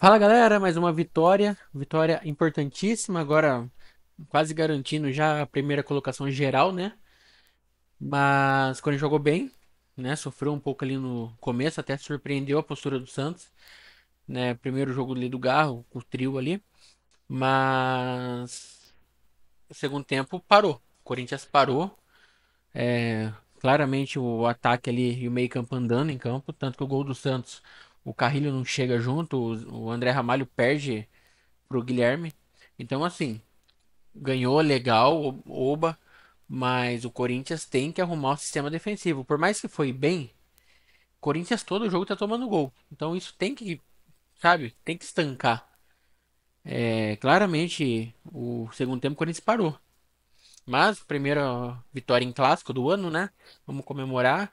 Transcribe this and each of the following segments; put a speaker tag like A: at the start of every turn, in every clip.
A: Fala galera, mais uma vitória importantíssima, agora quase garantindo já a primeira colocação geral, né? Mas quando jogou bem, né? Sofreu um pouco ali no começo, até surpreendeu a postura do Santos, né? Primeiro jogo ali do Garro, com o trio ali, mas o segundo tempo parou. O Corinthians parou, claramente o ataque ali e o meio campo andando em campo, tanto que o gol do Santos, o Carrilho não chega junto, o André Ramalho perde pro Guilherme. Então, assim, ganhou legal, oba, mas o Corinthians tem que arrumar o sistema defensivo. Por mais que foi bem, o Corinthians todo jogo tá tomando gol. Então isso tem que, sabe, tem que estancar. Claramente, o segundo tempo o Corinthians parou. Mas, primeira vitória em clássico do ano, né? Vamos comemorar.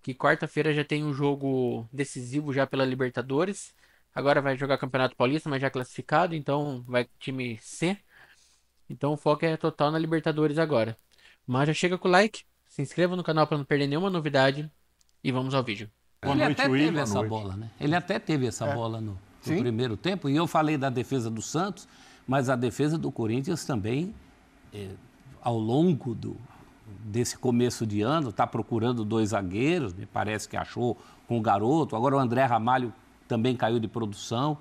A: Que quarta-feira já tem um jogo decisivo já pela Libertadores. Agora vai jogar Campeonato Paulista, mas já classificado, então vai time C. Então o foco é total na Libertadores agora. Mas já chega com o like, se inscreva no canal para não perder nenhuma novidade e vamos ao vídeo.
B: Boa
C: Ele
B: noite,
C: até
B: Will.
C: teve
B: Boa
C: essa
B: noite.
C: bola, né? Ele até teve essa bola no
B: Sim.
C: primeiro tempo. E eu falei da defesa do Santos, mas a defesa do Corinthians também, ao longo desse começo de ano, está procurando dois zagueiros, me parece que achou com o garoto. Agora o André Ramalho também caiu de produção.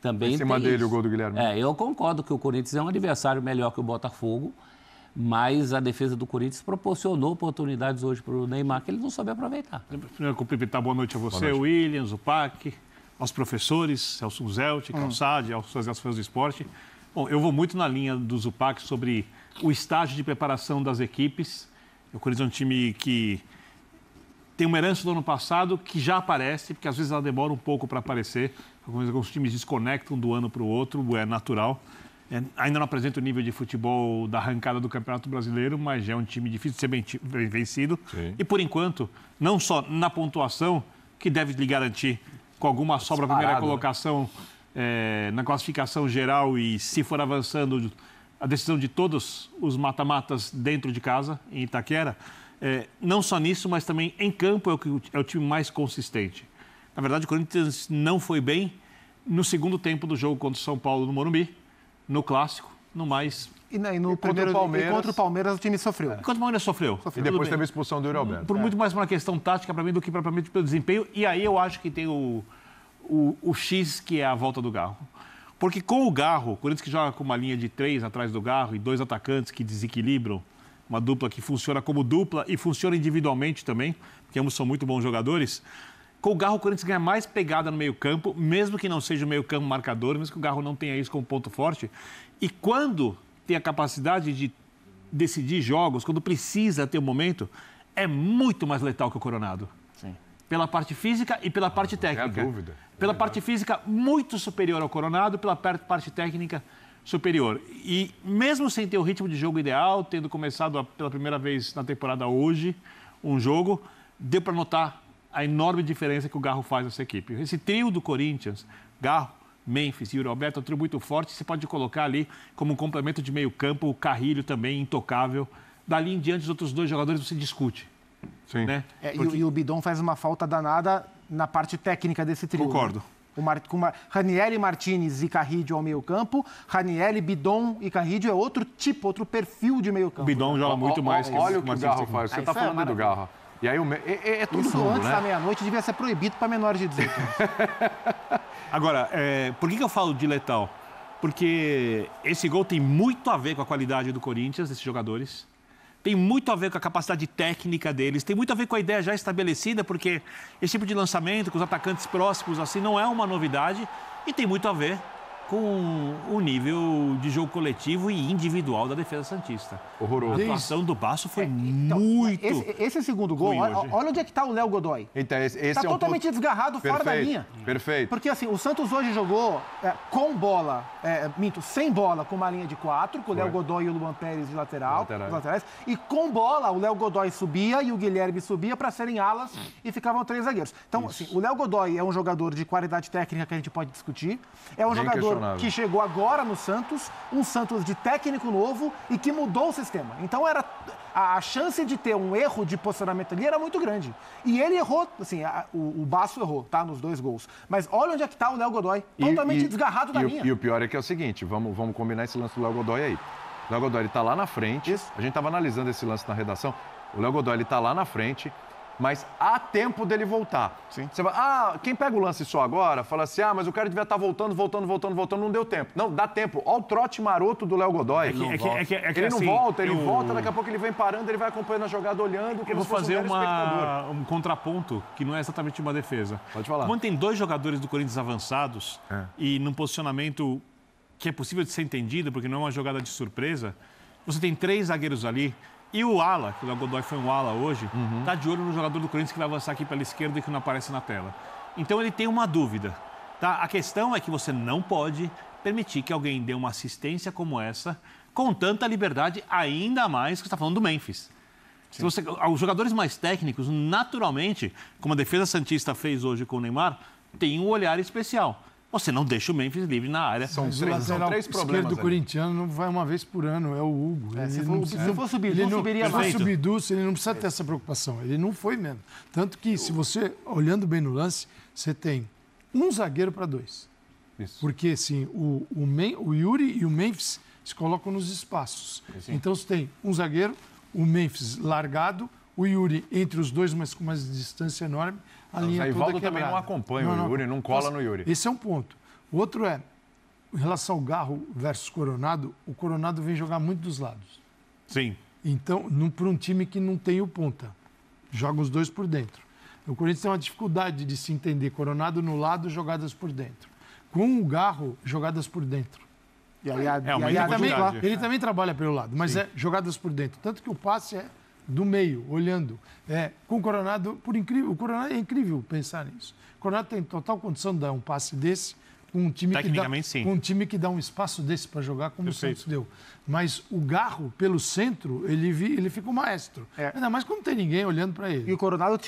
C: Também
B: Em cima
C: tem
B: dele
C: isso.
B: o gol do Guilherme.
C: Eu concordo que o Corinthians é um adversário melhor que o Botafogo, mas a defesa do Corinthians proporcionou oportunidades hoje para o Neymar que ele não soube aproveitar.
D: Primeiro, cumprimentar boa noite a você,
B: noite.
D: Williams, o PAC, aos professores, Celso Zelt, Calçade, aos fãs do esporte. Bom, eu vou muito na linha do Zupac sobre o estágio de preparação das equipes. O Corinthians é um time que tem uma herança do ano passado que já aparece, porque às vezes ela demora um pouco para aparecer. Alguns times desconectam do ano para o outro, é natural. Ainda não apresenta o nível de futebol da arrancada do Campeonato Brasileiro, mas já é um time difícil de ser bem vencido.
B: Sim.
D: E, por enquanto, não só na pontuação, que deve lhe garantir com alguma sobra a primeira
B: Disparado,
D: colocação na classificação geral e, se for avançando, a decisão de todos os mata-matas dentro de casa, em Itaquera. Não só nisso, mas também em campo é o time mais consistente. Na verdade, o Corinthians não foi bem no segundo tempo do jogo contra o São Paulo no Morumbi, no Clássico, no mais.
E: E
B: contra o Palmeiras
E: o time sofreu.
D: Enquanto o Palmeiras sofreu.
B: E depois
D: Tudo
B: teve a
D: bem.
B: expulsão do Yuri Alberto.
D: Por muito mais uma questão tática para mim do que propriamente pelo desempenho. E aí eu acho que tem o X, que é a volta do Garro. Porque com o Garro, o Corinthians que joga com uma linha de 3 atrás do Garro e 2 atacantes que desequilibram, uma dupla que funciona como dupla e funciona individualmente também, porque ambos são muito bons jogadores. Com o Garro, o Corinthians ganha mais pegada no meio-campo, mesmo que não seja o meio-campo marcador, mesmo que o Garro não tenha isso como ponto forte. E quando tem a capacidade de decidir jogos, quando precisa ter um momento, é muito mais letal que o Coronado.
E: Sim.
D: Pela parte física e pela parte
B: Não
D: técnica.
B: tem a dúvida.
D: Pela parte física, muito superior ao Coronado, pela parte técnica, superior. E mesmo sem ter o ritmo de jogo ideal, tendo começado pela primeira vez na temporada hoje um jogo, deu para notar a enorme diferença que o Garro faz nessa equipe. Esse trio do Corinthians, Garro, Memphis e Yuri Alberto, é um trio muito forte. Você pode colocar ali como um complemento de meio campo, o Carrilho também, intocável. Dali em diante, os outros dois jogadores você discute.
B: Sim.
D: Né?
E: E o Bidon faz uma falta danada na parte técnica desse trio.
D: Concordo.
E: Né? Com Ranieri, Martinez e Carrillo ao meio campo. Ranieri, Bidon e Carrillo é outro tipo, outro perfil de meio campo.
D: O Bidon joga muito mais que
B: Olha o que o
D: Martins
B: Garro
D: tem.
B: faz. Você
E: Ah,
B: está
E: isso é
B: falando aí do
E: maravilha.
B: Garro. E aí é todo
E: Isso
B: mundo,
E: antes da
B: né?
E: meia-noite devia ser proibido para menores de 18 anos.
D: Agora, por que eu falo de letal? Porque esse gol tem muito a ver com a qualidade do Corinthians, desses jogadores. Tem muito a ver com a capacidade técnica deles. Tem muito a ver com a ideia já estabelecida, porque esse tipo de lançamento com os atacantes próximos assim não é uma novidade. E tem muito a ver com o nível de jogo coletivo e individual da defesa santista.
B: Horroroso.
D: A atuação do Basso foi
E: Então,
D: muito...
E: Esse segundo gol,
D: ruim hoje.
E: olha onde é que está o Léo Godoy.
B: Então, esse
E: Está
B: é um
E: totalmente
B: ponto...
E: desgarrado fora da linha.
B: Perfeito.
E: Porque assim, o Santos hoje jogou com bola, sem bola, com uma linha de 4, com o Léo Godoy e o Luan Pérez de laterais. E com bola, o Léo Godoy subia e o Guilherme subia para serem alas e ficavam 3 zagueiros. Então, assim, o Léo Godoy é um jogador de qualidade técnica que a gente pode discutir. É um
B: Bem
E: jogador
B: questionável.
E: que chegou agora no Santos, um Santos de técnico novo e que mudou o sistema. Então a chance de ter um erro de posicionamento ali era muito grande. E ele errou, assim, o Basso errou, tá? Nos 2 gols. Mas olha onde é que tá o Léo Godoy, totalmente desgarrado da linha.
B: E o pior é que é o seguinte, vamos combinar esse lance do Léo Godoy aí. O Léo Godoy, ele tá lá na frente, a gente tava analisando esse lance na redação, o Léo Godoy, ele tá lá na frente, mas há tempo dele voltar.
D: Sim.
B: Você vai, quem pega o lance só agora, fala assim, mas o cara devia estar voltando, não deu tempo. Não, dá tempo. Olha o trote maroto do Léo Godoy. Ele não volta, ele volta, daqui a pouco ele vem parando, ele vai acompanhando a jogada, olhando.
D: Eu vou fazer um contraponto, que não é exatamente uma defesa.
B: Pode falar.
D: Quando tem 2 jogadores do Corinthians avançados, e num posicionamento que é possível de ser entendido, porque não é uma jogada de surpresa, você tem 3 zagueiros ali, e o ala, que o Léo Godoy foi um ala hoje, está de olho no jogador do Corinthians que vai avançar aqui pela esquerda e que não aparece na tela. Então ele tem uma dúvida. Tá? A questão é que você não pode permitir que alguém dê uma assistência como essa com tanta liberdade, ainda mais que você está falando do Memphis. Se os jogadores mais técnicos, naturalmente, como a defesa santista fez hoje com o Neymar, tem um olhar especial. Você não deixa o Memphis livre na área.
F: São 3 problemas do corintiano não vai uma vez por ano, é o Hugo.
E: Se fosse o Bidu, subiria mais.
F: Se fosse o Bidu, ele não precisa ter essa preocupação. Ele não foi mesmo. Tanto que, se você, olhando bem no lance, você tem um zagueiro para 2. Isso. Porque, assim, o Yuri e o Memphis se colocam nos espaços. Sim. Então, você tem um zagueiro, o Memphis largado, o Yuri entre os 2, mas com uma distância enorme. A linha
B: o Rivaldo também não acompanha o Yuri, não cola no Yuri.
F: Esse é um ponto. O outro é, em relação ao Garro versus Coronado, o Coronado vem jogar muito dos lados.
D: Sim.
F: Então, para um time que não tem o ponta, joga os 2 por dentro. O Corinthians tem uma dificuldade de se entender. Coronado no lado, jogadas por dentro. Com o Garro, jogadas por dentro.
E: E aí,
F: ele também trabalha pelo lado, mas é jogadas por dentro. Tanto que o passe é do meio, olhando. Com o Coronado, o Coronado é incrível pensar nisso. O Coronado tem total condição de dar um passe desse com um time que dá um espaço desse para jogar, como Perfeito. O Santos deu. Mas o Garro, pelo centro, ele fica um maestro. Ainda mais quando não tem ninguém olhando para ele.
E: E o Coronado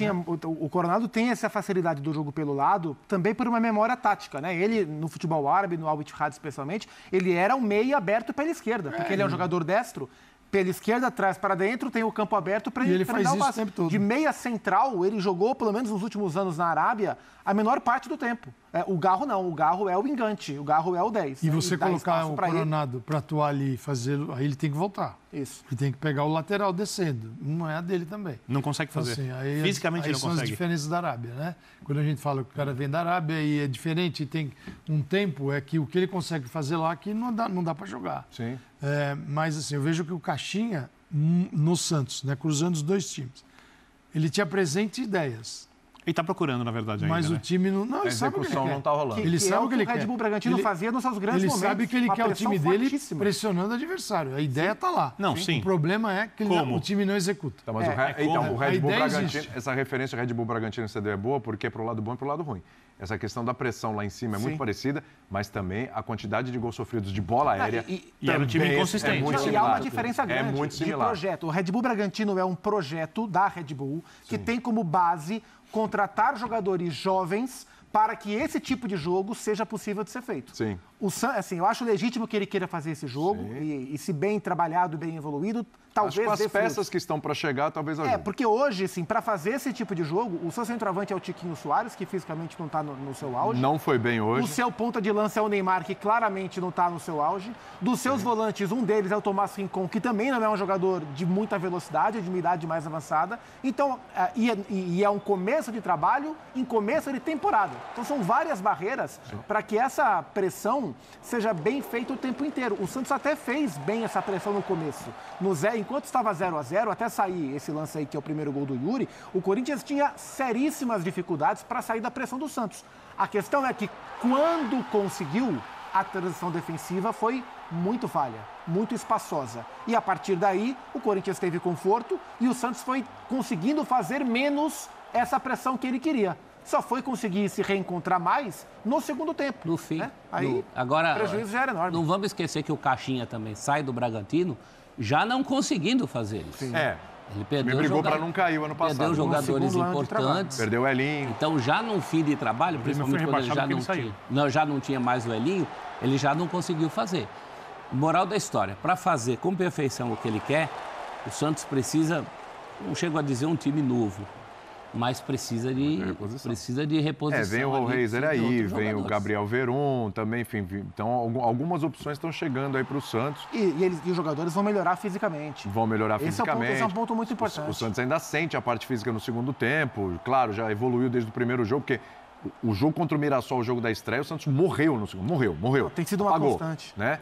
E: o Coronado tem essa facilidade do jogo pelo lado, também por uma memória tática, né? Ele, no futebol árabe, no Al Ittihad especialmente, ele era um meia aberto pela esquerda, porque ele é um jogador destro. Pela esquerda, atrás para dentro, tem o campo aberto para ele
F: faz
E: dar o
F: isso
E: passe.
F: o tempo todo.
E: De meia central, ele jogou, pelo menos nos últimos anos na Arábia, a menor parte do tempo. O Garro não, o Garro é o engante, o Garro é o 10.
F: E você colocar o Coronado para atuar ali e fazê-lo, aí ele tem que voltar.
E: Isso.
F: Ele tem que pegar o lateral descendo. Não é a dele também.
D: Não consegue fazer.
F: Assim, aí
D: Fisicamente ele não
F: são
D: consegue.
F: As diferenças da Arábia, né? Quando a gente fala que o cara vem da Arábia e é diferente, e tem um tempo, é que o que ele consegue fazer lá aqui não dá para jogar.
B: Sim.
F: Mas assim, eu vejo que o Caixinha, no Santos, né, cruzando os 2 times, ele te apresenta ideias.
D: Ele está procurando, na verdade, ainda,
F: mas o time não
B: a execução não está rolando.
E: Ele sabe o que ele quer. O Red Bull Bragantino fazia nos seus grandes momentos.
F: Ele sabe que ele quer o time dele pressionando o adversário. A ideia está lá.
D: Não, sim.
F: O problema é que o time não executa.
B: Então, mas o Red Bull Bragantino, essa referência ao Red Bull Bragantino que você deu é boa, porque é para o lado bom e para o lado ruim. Essa questão da pressão lá em cima é muito parecida, mas também a quantidade de gols sofridos de bola aérea
D: e era um time inconsistente.
E: E há uma diferença grande
B: muito similar.
E: de projeto. O Red Bull Bragantino é um projeto da Red Bull que tem como base contratar jogadores jovens para que esse tipo de jogo seja possível de ser feito.
B: Sim.
E: Eu acho legítimo que ele queira fazer esse jogo e se bem trabalhado, bem evoluído, talvez...
B: Acho que as peças que estão para chegar, talvez ajude.
E: Porque hoje, assim, para fazer esse tipo de jogo, o seu centroavante é o Tiquinho Soares, que fisicamente não está no seu auge.
B: Não foi bem hoje.
E: O seu ponta de lança é o Neymar, que claramente não está no seu auge. Dos seus volantes, um deles é o Tomás Rincon, que também não é um jogador de muita velocidade, de uma idade mais avançada. Então, e é um começo de trabalho em começo de temporada. Então, são várias barreiras para que essa pressão seja bem feita o tempo inteiro. O Santos até fez bem essa pressão no começo. Enquanto estava 0-0, até sair esse lance aí, que é o primeiro gol do Yuri, o Corinthians tinha seríssimas dificuldades para sair da pressão do Santos. A questão é que, quando conseguiu, a transição defensiva foi muito falha, muito espaçosa. E, a partir daí, o Corinthians teve conforto e o Santos foi conseguindo fazer menos essa pressão que ele queria. Só foi conseguir se reencontrar mais no segundo tempo.
C: No fim.
E: Né? Aí,
C: agora,
E: o prejuízo já era enorme.
C: Não vamos esquecer que o Caixinha também sai do Bragantino já não conseguindo fazer isso.
B: Sim.
C: Ele perdeu
B: Me brigou para não cair o ano passado.
C: Perdeu jogadores importantes.
B: Perdeu o Elinho.
C: Então, já num fim de trabalho, principalmente quando ele já não tinha mais o Elinho, ele já não conseguiu fazer. Moral da história, para fazer com perfeição o que ele quer, O Santos precisa, não chego a dizer um time novo, mas precisa de reposição.
B: Vem o Reiser aí, vem o Gabriel Veron também, enfim. Então, algumas opções estão chegando aí para o Santos.
E: E os jogadores vão melhorar fisicamente.
B: Vão melhorar fisicamente.
E: Esse é um ponto muito importante.
B: O Santos ainda sente a parte física no segundo tempo. Claro, já evoluiu desde o primeiro jogo, porque o jogo contra o Mirassol, o jogo da estreia, o Santos morreu no segundo. Morreu.
E: Tem sido uma constante.
B: Né?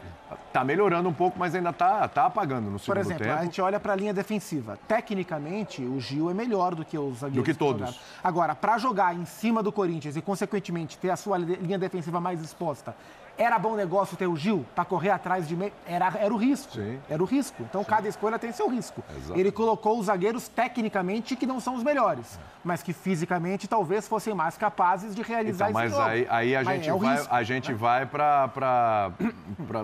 B: Tá melhorando um pouco, mas ainda tá apagando no segundo tempo.
E: Por exemplo, a gente olha para a linha defensiva. Tecnicamente, o Gil é melhor do que os zagueiros.
B: Do que todos.
E: Agora, para jogar em cima do Corinthians e, consequentemente, ter a sua linha defensiva mais exposta, era bom negócio ter o Gil para correr atrás de meio? Era o risco.
B: Sim.
E: Era o risco. Então, cada escolha tem seu risco.
B: Exatamente.
E: Ele colocou os zagueiros tecnicamente que não são os melhores, mas que fisicamente talvez fossem mais capazes de realizar
B: então,
E: esse jogo.
B: Aí a gente vai para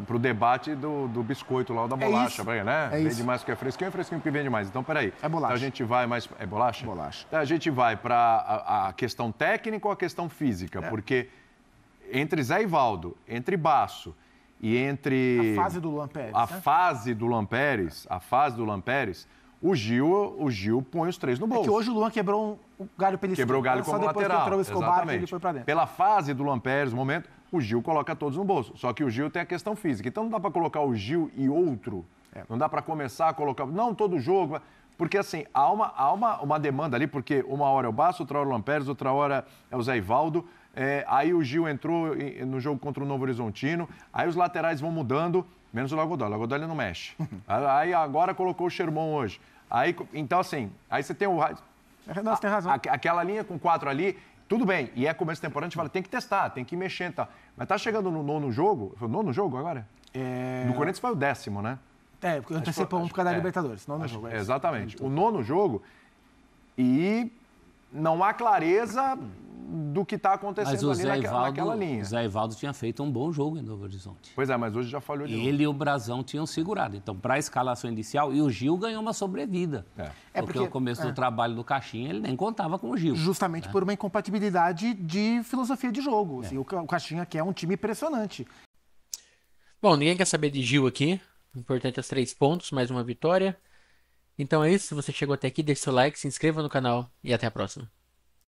B: o debate do biscoito lá, da bolacha, né? Vende mais que é fresquinho que vende mais. Então, peraí.
E: É bolacha.
B: Então, a gente vai mais... É bolacha?
E: Bolacha.
B: Então, a gente vai para a questão técnica ou a questão física? Porque entre Zé Ivaldo, entre Basso e entre...
E: A fase do Luan Pérez.
B: A fase do Luan Pérez, o Gil põe os três no bolso.
E: É que hoje o Luan quebrou o galho pelo
B: Quebrou o galho como lateral.
E: Que entrou o Escobar, ele foi pra dentro.
B: Pela fase do Luan Pérez, no momento, o Gil coloca todos no bolso. Só que o Gil tem a questão física. Então não dá para colocar o Gil e outro. Não dá para começar a colocar... Não, todo jogo... Porque, assim, há uma demanda ali, porque uma hora é o Basso, outra hora é o Luan Pérez, outra hora é o Zé Ivaldo. Aí o Gil entrou no jogo contra o Novo Horizontino. Aí os laterais vão mudando, menos o Lagodó. O Lagodó ele não mexe. Aí agora colocou o Sherman hoje. Então, assim, aí você tem o...
E: Não, você tem razão.
B: Aquela linha com 4 ali, tudo bem. E é começo de temporada, a gente fala, tem que testar, tem que ir mexendo e tal. Mas tá chegando no nono jogo. Foi o nono jogo agora? No Corinthians foi o 10º, né?
E: Porque antecipou por causa da Libertadores. Nono jogo.
B: Exatamente. O nono jogo. E não há clareza do que está acontecendo ali naquela linha.
C: O Zé Ivaldo tinha feito um bom jogo em Novo Horizonte.
B: Pois é, mas hoje já falhou de novo.
C: Ele e o Brazão tinham segurado. Então, para a escalação inicial, e o Gil ganhou uma sobrevida. Porque no começo do trabalho do Caixinha, ele nem contava com o Gil.
E: Justamente por uma incompatibilidade de filosofia de jogo. Assim, o Caixinha quer um time impressionante.
A: Bom, ninguém quer saber de Gil aqui. O importante é os 3 pontos, mais uma vitória. Então é isso. Se você chegou até aqui, deixe seu like, se inscreva no canal e até a próxima.